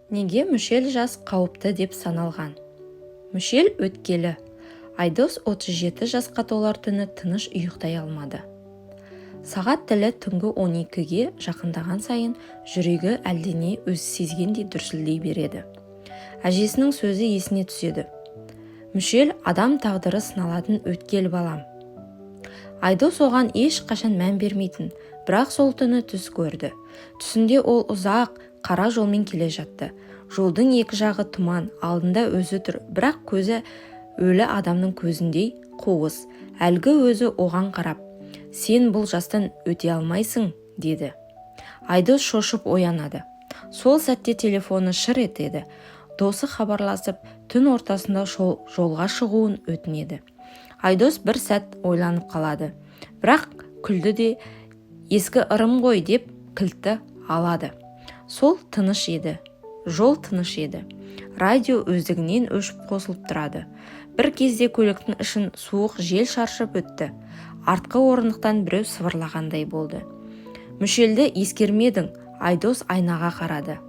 Неге мүшел жас қауіпті деп саналған? Мүшел өткелі. Айдос 37 жасқа толар түні тыныш ұйықтай алмады. Сағат тілі түнгі 12-ге жақындаған сайын жүрегі әлдене өзі сезгендей дүрсілдей береді. Әжесінің сөзі есіне түседі. Мүшел адам тағдыры сыналатын өткел балам. Айдос оған еш қашан мән бермейтін, бірақ сол түні түс көрді. Түсінде ол ұзақ қара жолмен келе жатты. Жолдың екі жағы тұман, алдында өзі тұр, бірақ көзі өлі адамның көзіндей қуыс. Әлгі өзі оған қарап, сен бұл жастан өте алмайсың, деді. Айдос шошып оянады. Сол сәтте телефоны шыр етеді. Досы хабарласып, түн ортасында жолға шығуын өтінеді. Айдос бір сәт ойланып қалады. Бірақ күлді де, ескі ырым ғой деп кілтті алады. Сол тыныш еді. Жол тыныш еді. Радио өздігінен өшіп қосылып тұрады. Бір кезде көліктің ішін суық жел шаршып өтті. Артқы орындықтан біреу сыбырлағандай болды. Мүшелді ескермедің, Айдос айнаға қарады.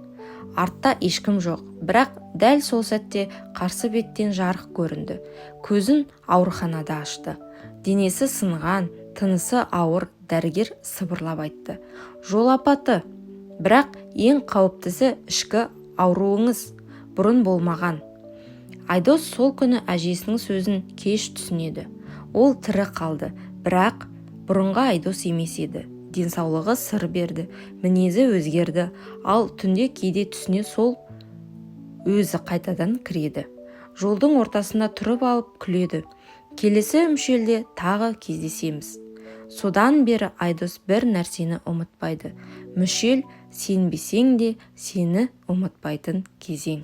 Артта ешкім жоқ, бірақ дәл сол сәтте қарсы беттен жарық көрінді. Көзін ауруханада ашты. Денесі сынған, тынысы ауыр, дәрігер сыбырлап айтты. Жол апаты, бірақ ең қауіптісі ішкі ауруыңыз, бұрын болмаған. Айдос сол күні әжесінің сөзін кеш түсінеді. Ол тірі қалды, бірақ бұрынғы Айдос емес еді. Денсаулығы сыр берді, мінезі өзгерді, ал түнде кейде түсіне сол өзі қайтадан кіреді. Жолдың ортасында тұрып алып күледі. Келесі мүшелде тағы кездесеміз. Содан бері Айдос бір нәрсені ұмытпайды. Мүшел сенбесең де сені ұмытпайтын кезең.